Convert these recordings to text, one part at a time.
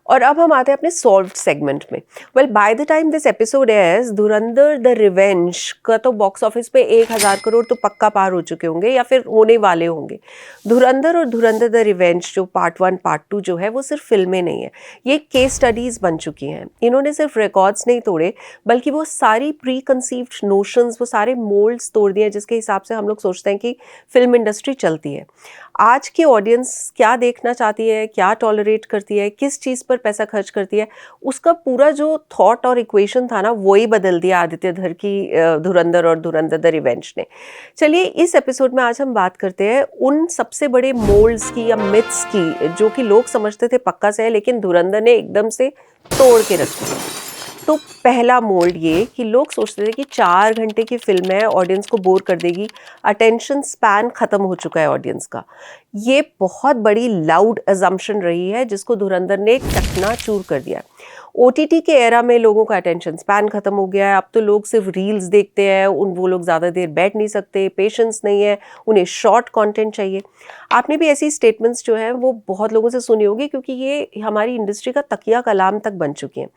और अब हम आते हैं अपने सॉल्व्ड सेगमेंट में। Well, by the time this episode airs, Dhurandhar the revenge का तो बॉक्स ऑफिस पे 1000 करोड़ तो पक्का पार हो चुके होंगे या फिर होने वाले होंगे। धुरंधर और धुरंधर द रिवेंज जो पार्ट 1 पार्ट 2 जो है वो सिर्फ फिल्में नहीं है, ये केस स्टडीज़ बन चुकी हैं। इन्होंने सिर्फ रिकॉर्ड्स नहीं तोड़े बल्कि वो सारी प्री कंसीव्ड नोशंस, वो सारे मोल्ड्स तोड़ दिए जिसके हिसाब से हम लोग सोचते हैं कि फिल्म इंडस्ट्री चलती है। आज की ऑडियंस क्या देखना चाहती है, क्या टॉलरेट करती है, किस चीज़ पर पैसा खर्च करती है, उसका पूरा जो थॉट और इक्वेशन था ना, वही बदल दिया आदित्य धर की धुरंधर और धुरंधर द रिवेंज ने। चलिए इस एपिसोड में आज हम बात करते हैं उन सबसे बड़े मोल्ड्स की या मिथ्स की जो कि लोग समझते थे पक्का से है, लेकिन धुरंधर ने एकदम से तोड़ के रख दिया। तो पहला मोल्ड ये कि लोग सोचते थे कि 4 घंटे की फिल्म है, ऑडियंस को बोर कर देगी, अटेंशन स्पैन खत्म हो चुका है ऑडियंस का। ये बहुत बड़ी लाउड अजम्पशन रही है जिसको धुरंधर ने चकनाचूर कर दिया। ओटीटी के एरा में लोगों का अटेंशन स्पैन खत्म हो गया है। अब तो लोग सिर्फ रील्स देखते हैं, वो लोग ज़्यादा देर बैठ नहीं सकते, पेशेंस नहीं है, उन्हें शॉर्ट कंटेंट चाहिए। आपने भी ऐसी स्टेटमेंट्स जो हैं वो बहुत लोगों से सुनी होगी क्योंकि ये हमारी इंडस्ट्री का तकिया कलाम तक बन चुकी हैं।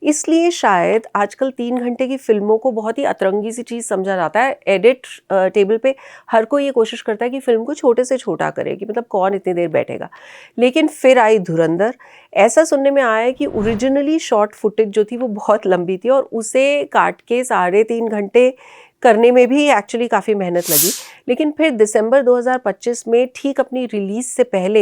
इसलिए शायद आजकल 3 घंटे की फिल्मों को बहुत ही अतरंगी सी चीज़ समझा जाता है। एडिट टेबल पे हर कोई ये कोशिश करता है कि फिल्म को छोटे से छोटा करे, कि मतलब कौन इतनी देर बैठेगा। लेकिन फिर आई धुरंधर। ऐसा सुनने में आया है कि ओरिजिनली शॉर्ट फुटेज जो थी वो बहुत लंबी थी और उसे काट के 3.5 घंटे करने में भी एक्चुअली काफ़ी मेहनत लगी। लेकिन फिर दिसंबर 2025 में ठीक अपनी रिलीज से पहले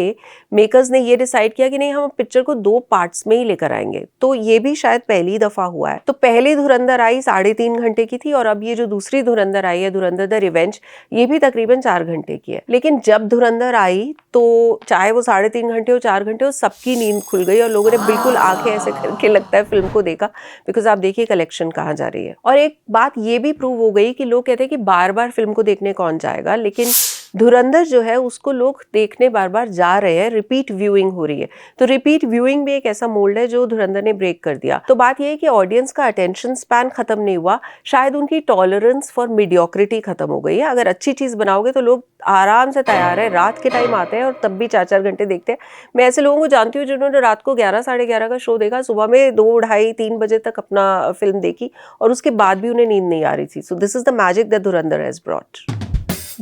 मेकर्स ने ये डिसाइड किया कि नहीं, हम पिक्चर को 2 पार्ट्स में ही लेकर आएंगे। तो ये भी शायद पहली दफ़ा हुआ है। तो पहली धुरंधर आई 3.5 घंटे की थी और अब ये जो दूसरी धुरंधर आई है, धुरंधर द रिवेंज, ये भी तकरीबन 4 घंटे की है। लेकिन जब धुरंधर आई तो चाहे वो 3.5 घंटे हो 4 घंटे हो, सबकी नींद खुल गई और लोगों ने बिल्कुल आंखें ऐसे करके लगता है फिल्म को देखा। बिकॉज आप देखिए कलेक्शन कहाँ जा रही है। और एक बात ये भी प्रूव हो गई कि लोग कहते हैं कि बार बार फिल्म को देखने कौन जाएगा, लेकिन धुरंधर जो है उसको लोग देखने बार बार जा रहे हैं, रिपीट व्यूइंग हो रही है। तो रिपीट व्यूइंग भी एक ऐसा मोल्ड है जो धुरंधर ने ब्रेक कर दिया। तो बात यह है कि ऑडियंस का अटेंशन स्पैन खत्म नहीं हुआ, शायद उनकी टॉलरेंस फॉर मीडियोक्रिटी खत्म हो गई है। अगर अच्छी चीज़ बनाओगे तो लोग आराम से तैयार है, रात के टाइम आते हैं और तब भी 4-4 घंटे देखते हैं। मैं ऐसे लोगों को जानती हूँ जिन्होंने रात को 11 साढ़े 11 का शो देखा, सुबह में 2 ढाई 3 बजे तक अपना फिल्म देखी और उसके बाद भी उन्हें नींद नहीं आ रही थी। So this is the magic that Dhurandhar has brought.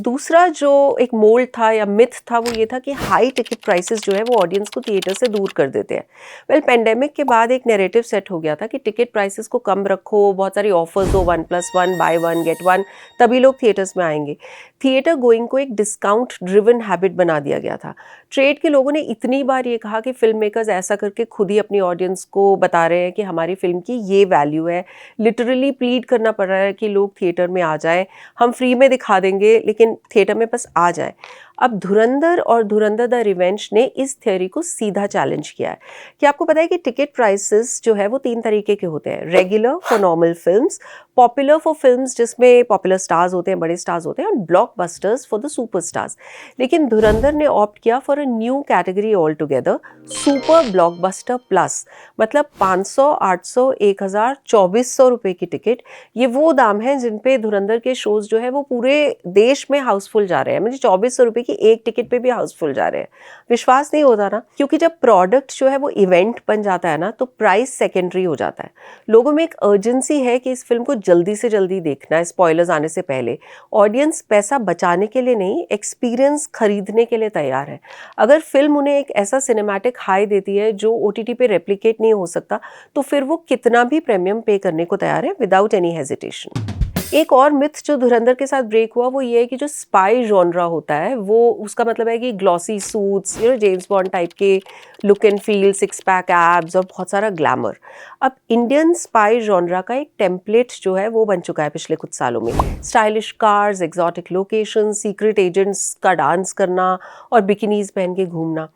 दूसरा जो एक मोल्ड था या मिथ था वो ये था कि हाई टिकट प्राइसेस जो है वो ऑडियंस को थिएटर से दूर कर देते हैं। वेल, पेंडेमिक के बाद एक नैरेटिव सेट हो गया था कि टिकट प्राइसेस को कम रखो, बहुत सारी ऑफर्स दो, 1+1 बाय 1 गेट 1, तभी लोग थिएटर्स में आएंगे। थिएटर गोइंग को एक डिस्काउंट ड्रिवन हैबिट बना दिया गया था। ट्रेड के लोगों ने इतनी बार ये कहा कि फिल्म मेकर्स ऐसा करके खुद ही अपनी ऑडियंस को बता रहे हैं कि हमारी फिल्म की ये वैल्यू है। लिटरली प्लीड करना पड़ रहा है कि लोग थिएटर में आ जाएं, हम फ्री में दिखा देंगे लेकिन थिएटर में बस आ जाए। अब धुरंधर और धुरंधर द रिवेंज ने इस थ्योरी को सीधा चैलेंज किया है कि आपको पता है कि टिकट प्राइसेस जो है वो 3 तरीके के होते हैं। Regular for normal films, popular for films जिसमें पॉपुलर स्टार्स होते हैं, बड़े स्टार्स होते हैं, और blockbusters for the super stars. लेकिन धुरंधर ने ऑप्ट किया for a new category all together, super blockbuster plus. मतलब 500, 800, 1000, 2400 रुपये की टिकट, ये वो दाम है जिन पे धुरंधर के शोज जो है वो पूरे देश में हाउसफुल जा रहे हैं। मतलब 2400 रुपये की एक टिकट पे भी हाउसफुल जा रहे हैं। विश्वास नहीं होता ना, क्योंकि जब प्रोडक्ट जो है वो इवेंट बन जाता है ना तो प्राइस सेकेंडरी हो जाता है। लोगों में एक अर्जेंसी है कि इस फिल्म को जल्दी से जल्दी देखना है स्पॉयलर्स आने से पहले। ऑडियंस पैसा बचाने के लिए नहीं, एक्सपीरियंस खरीदने के लिए तैयार है। अगर फिल्म उन्हें एक ऐसा सिनेमैटिक हाई देती है जो ओटीटी पे रेप्लिकेट नहीं हो सकता, तो फिर वो कितना भी प्रीमियम पे करने को तैयार है विदाउट एनी हेजिटेशन। एक और मिथ जो धुरंधर के साथ ब्रेक हुआ वो ये है कि जो स्पाई जॉनरा होता है वो, उसका मतलब है कि glossy suits, James Bond type के look and feel, 6 pack abs और बहुत सारा ग्लैमर। अब इंडियन स्पाई जॉनरा का एक टेम्पलेट जो है वो बन चुका है पिछले कुछ सालों में। Stylish cars, exotic location, secret agents का डांस करना और बिकिनीज पहन के घूमना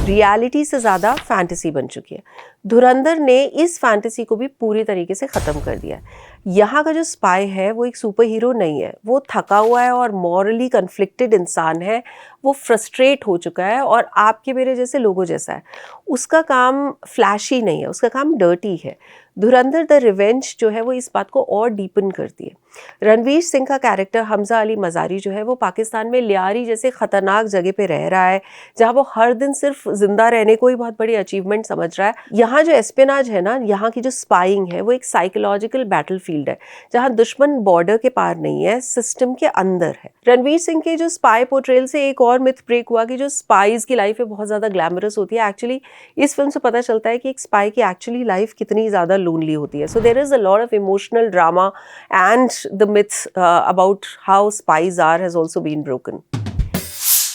रियलिटी से ज़्यादा फैंटेसी बन चुकी है। धुरंधर ने इस फैंटेसी को भी पूरी तरीके से ख़त्म कर दिया है। यहाँ का जो स्पाई है वो एक सुपर हीरो नहीं है, वो थका हुआ है और मॉरली कन्फ्लिक्टेड इंसान है। वो फ्रस्ट्रेट हो चुका है और आपके मेरे जैसे लोगों जैसा है। उसका काम फ्लैशी नहीं है, उसका काम डर्टी है। धुरंधर द रिवेंज जो है वो इस बात को और डीपन करती है। रणवीर सिंह का कैरेक्टर हमजा अली मज़ारी जो है वो पाकिस्तान में लियारी जैसे ख़तरनाक जगह पे रह रहा है, जहाँ वो हर दिन सिर्फ जिंदा रहने को ही बहुत बड़ी अचीवमेंट समझ रहा है। यहाँ जो एस्पेनाज है ना, यहाँ की जो स्पाइंग है वो एक साइकोलॉजिकल बैटलफील्ड है, जहाँ दुश्मन बॉर्डर के पार नहीं है, सिस्टम के अंदर है। रणवीर सिंह के जो स्पाई पोर्ट्रेल से एक और मिथ ब्रेक हुआ कि जो स्पाइज की लाइफ है बहुत ज़्यादा ग्लैमरस होती है। एक्चुअली इस फिल्म से पता चलता है कि एक स्पाई की एक्चुअली लाइफ कितनी ज़्यादा लोनली होती है। So there is a lot of emotional drama and the myths about how spies are has also been broken.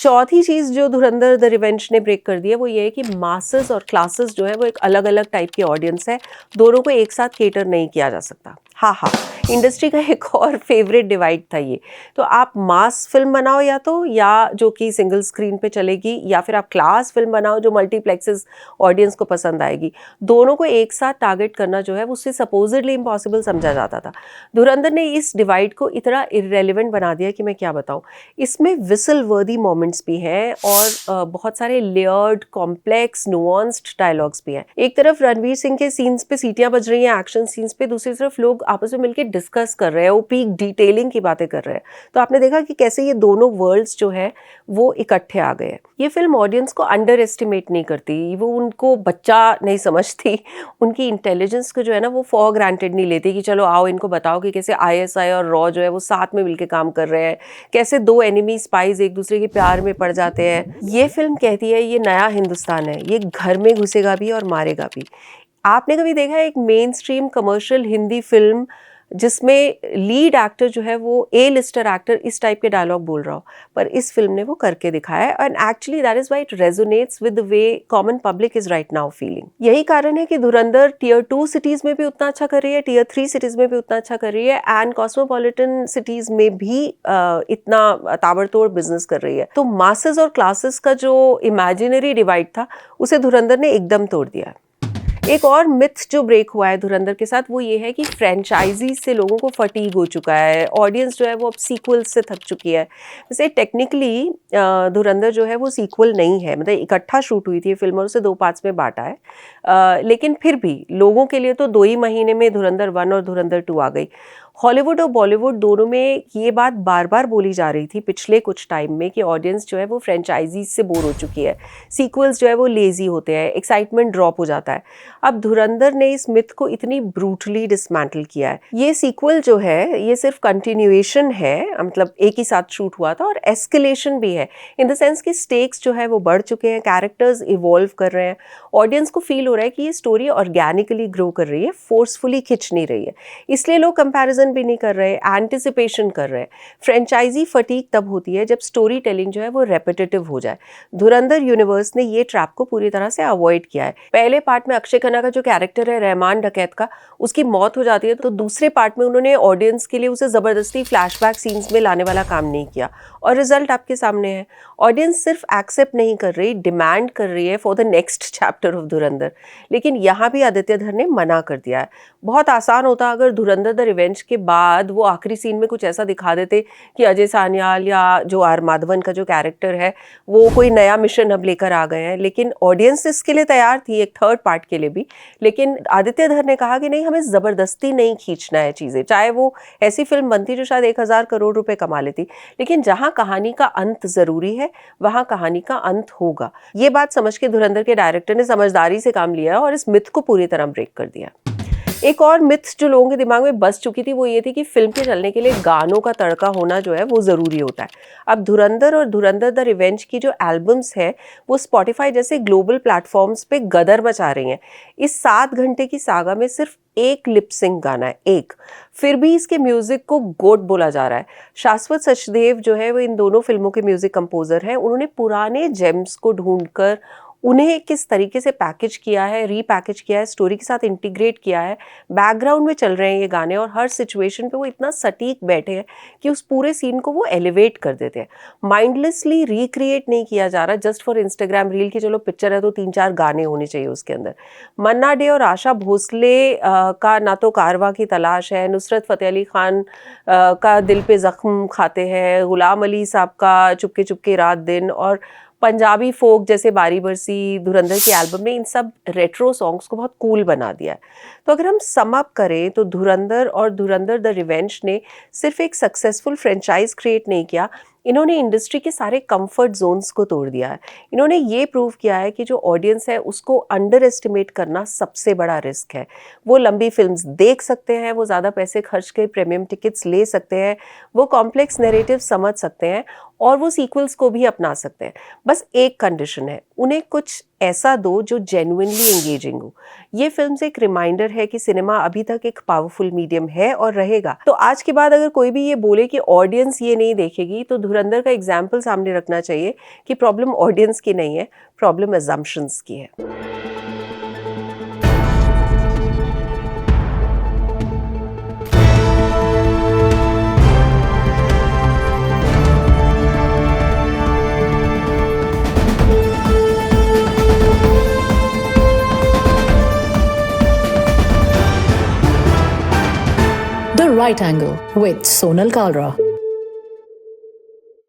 चौथी चीज़ जो धुरंधर द रिवेंज ने ब्रेक कर दी है वो ये है कि मासेस और क्लासेस जो है वो एक अलग अलग टाइप की ऑडियंस है, दोनों को एक साथ केटर नहीं किया जा सकता। हाँ, इंडस्ट्री का एक और फेवरेट डिवाइड था ये। तो आप मास फिल्म बनाओ या जो कि सिंगल स्क्रीन पे चलेगी, या फिर आप क्लास फिल्म बनाओ जो मल्टीप्लेक्सेस ऑडियंस को पसंद आएगी। दोनों को एक साथ टारगेट करना जो है उससे सपोजिटली इम्पॉसिबल समझा जाता था। धुरंधर ने इस डिवाइड को इतना इररेलेवेंट बना दिया कि मैं क्या बताऊँ। इसमें विसल वर्दी मोमेंट्स भी हैं और बहुत सारे लेयर्ड, कॉम्प्लेक्स, नुआंस्ड डायलॉग्स भी हैं। एक तरफ रणवीर सिंह के सीन्स पे सीटियां बज रही हैं, एक्शन सीन्स पे, दूसरी तरफ लोग आपस में मिलकर डिस्कस कर रहे हैं, वो पीक डिटेलिंग की बातें कर रहे हैं। तो आपने देखा कि कैसे ये दोनों वर्ल्ड्स जो है वो इकट्ठे आ गए हैं। ये फिल्म ऑडियंस को अंडर एस्टिमेट नहीं करती, वो उनको बच्चा नहीं समझती, उनकी इंटेलिजेंस को जो है ना वो फॉर ग्रांटेड नहीं लेती कि चलो आओ इनको बताओ कि कैसे आईएसआई और रॉ जो है वो साथ में मिलकर काम कर रहे हैं, कैसे दो एनिमी स्पाइज एक दूसरे के प्यार में पड़ जाते हैं। ये फिल्म कहती है ये नया हिंदुस्तान है, ये घर में घुसेगा भी और मारेगा भी। आपने कभी देखा है एक main stream commercial Hindi film जिसमें लीड एक्टर जो है वो ए लिस्टर एक्टर इस टाइप के डायलॉग बोल रहा हो? पर इस फिल्म ने वो करके दिखाया है, and actually that is why it resonates with the way common public is right now feeling. यही कारण है कि धुरंधर टियर 2 सिटीज में भी उतना अच्छा कर रही है, टियर 3 सिटीज में भी उतना अच्छा कर रही है, एंड कॉस्मोपॉलिटन सिटीज में भी इतना ताबड़तोड़ बिजनेस कर रही है। तो मासेस और क्लासेस का जो इमेजिनरी डिवाइड था उसे धुरंधर ने एकदम तोड़ दिया है। एक और मिथ जो ब्रेक हुआ है धुरंधर के साथ वो ये है कि फ्रेंचाइजी से लोगों को फटीग हो चुका है, ऑडियंस जो है वो अब सीक्वल्स से थक चुकी है। वैसे टेक्निकली धुरंधर जो है वो सीक्वल नहीं है, मतलब इकट्ठा शूट हुई थी फिल्म और उसे 2 पार्ट्स में बांटा है, लेकिन फिर भी लोगों के लिए तो 2 ही महीने में धुरंधर 1 और धुरंधर 2 आ गई। हॉलीवुड और बॉलीवुड दोनों में ये बात बार बार बोली जा रही थी पिछले कुछ टाइम में कि ऑडियंस जो है वो फ्रेंचाइजीज से बोर हो चुकी है, सीक्वल्स जो है वो लेजी होते हैं, एक्साइटमेंट ड्रॉप हो जाता है। अब धुरंधर ने इस मिथ को इतनी ब्रूटली डिसमेंटल किया है। ये सीक्वल जो है ये सिर्फ कंटिन्यूएशन है, मतलब एक ही साथ शूट हुआ था, और एस्केलेशन भी है इन द सेंस कि स्टेक्स जो है वो बढ़ चुके हैं, कैरेक्टर्स इवॉल्व कर रहे हैं, ऑडियंस को फील हो रहा है कि ये स्टोरी ऑर्गेनिकली ग्रो कर रही है, फोर्सफुली खिंच नहीं रही है। इसलिए लोग कंपैरिजन भी नहीं कर रहे, एंटिसिपेशन कर रहे हैं। फ्रेंचाइजी फटीग तब होती है जब स्टोरी टेलिंग जो है वो रेपिटेटिव हो जाए। धुरंधर यूनिवर्स ने ये ट्रैप को पूरी तरह से अवॉइड किया है। पहले पार्ट में अक्षय खन्ना का जो कैरेक्टर है रहमान डकैत का, उसकी मौत हो जाती है, तो दूसरे पार्ट में उन्होंने ऑडियंस के लिए उसे जबरदस्ती फ्लैशबैक सीन्स में लाने वाला काम नहीं किया, और रिजल्ट आपके सामने है। ऑडियंस सिर्फ एक्सेप्ट नहीं कर रही, डिमांड कर रही है for the next chapter of धुरंधर। लेकिन यहाँ भी आदित्य धर ने मना कर दिया है। बहुत आसान होता अगर धुरंधर द रिवेंज के बाद वो आखिरी सीन में कुछ ऐसा दिखा देते कि अजय सान्याल या जो आर माधवन का जो कैरेक्टर है वो कोई नया मिशन अब लेकर आ गए हैं, लेकिन ऑडियंस इसके लिए तैयार थी, एक थर्ड पार्ट के लिए भी। लेकिन आदित्य धर ने कहा कि नहीं, हमें ज़बरदस्ती नहीं खींचना है चीज़ें, चाहे वो ऐसी फिल्म बनती जो शायद 1000 करोड़ रुपए कमा लेती, लेकिन जहाँ कहानी का अंत ज़रूरी है वहाँ कहानी का अंत होगा। ये बात समझ के धुरंधर के डायरेक्टर ने समझदारी से काम लिया और इस मिथ को पूरी तरह ब्रेक कर दिया। एक और मिथ जो लोगों के दिमाग में बस चुकी थी वो ये थी कि फिल्म के चलने के लिए गानों का तड़का होना जो है वो ज़रूरी होता है। अब धुरंधर और धुरंधर द रिवेंज की जो एल्बम्स है वो स्पॉटिफाई जैसे ग्लोबल प्लेटफॉर्म्स पे गदर मचा रही हैं। इस 7 घंटे की सागा में सिर्फ एक लिप सिंक गाना है, एक, फिर भी इसके म्यूजिक को गोट बोला जा रहा है। शाश्वत सचदेव जो है वो इन दोनों फिल्मों के म्यूजिक कंपोजर हैं। उन्होंने पुराने जेम्स को ढूंढकर उन्हें किस तरीके से पैकेज किया है, रीपैकेज किया है, स्टोरी के साथ इंटीग्रेट किया है। बैकग्राउंड में चल रहे हैं ये गाने और हर सिचुएशन पे वो इतना सटीक बैठे हैं कि उस पूरे सीन को वो एलिवेट कर देते हैं। माइंडलेसली रिक्रिएट नहीं किया जा रहा जस्ट फॉर इंस्टाग्राम रील की चलो पिक्चर है तो 3-4 गाने होने चाहिए उसके अंदर। मन्ना डे और आशा भोसले का ना तो कारवां की तलाश है, नुसरत फ़तेह अली खान का दिल पे ज़ख्म खाते हैं, गुलाम अली साहब का चुपके चुपके रात दिन, और पंजाबी फोक जैसे बारी बरसी, धुरंधर की एल्बम ने इन सब रेट्रो सॉन्ग्स को बहुत कूल बना दिया है। तो अगर हम सम अप करें तो धुरंधर और धुरंधर द रिवेंज ने सिर्फ एक सक्सेसफुल फ्रेंचाइज क्रिएट नहीं किया, इन्होंने इंडस्ट्री के सारे कंफर्ट जोन्स को तोड़ दिया है। इन्होंने ये प्रूव किया है कि जो ऑडियंस है उसको अंडर एस्टिमेट करना सबसे बड़ा रिस्क है। वो लंबी फिल्म्स देख सकते हैं, वो ज़्यादा पैसे खर्च के प्रीमियम टिकट्स ले सकते हैं, वो कॉम्प्लेक्स नैरेटिव समझ सकते हैं और वो सीक्वल्स को भी अपना सकते हैं। बस एक कंडीशन है, उन्हें कुछ ऐसा दो जो जेन्युइनली एंगेजिंग हो। ये फिल्म एक रिमाइंडर है कि सिनेमा अभी तक एक पावरफुल मीडियम है और रहेगा। तो आज के बाद अगर कोई भी ये बोले कि ऑडियंस ये नहीं देखेगी, तो धुरंधर का एग्जाम्पल सामने रखना चाहिए कि प्रॉब्लम ऑडियंस की नहीं है, प्रॉब्लम अजम्पशंस की है। The Right Angle with Sonal Kalra.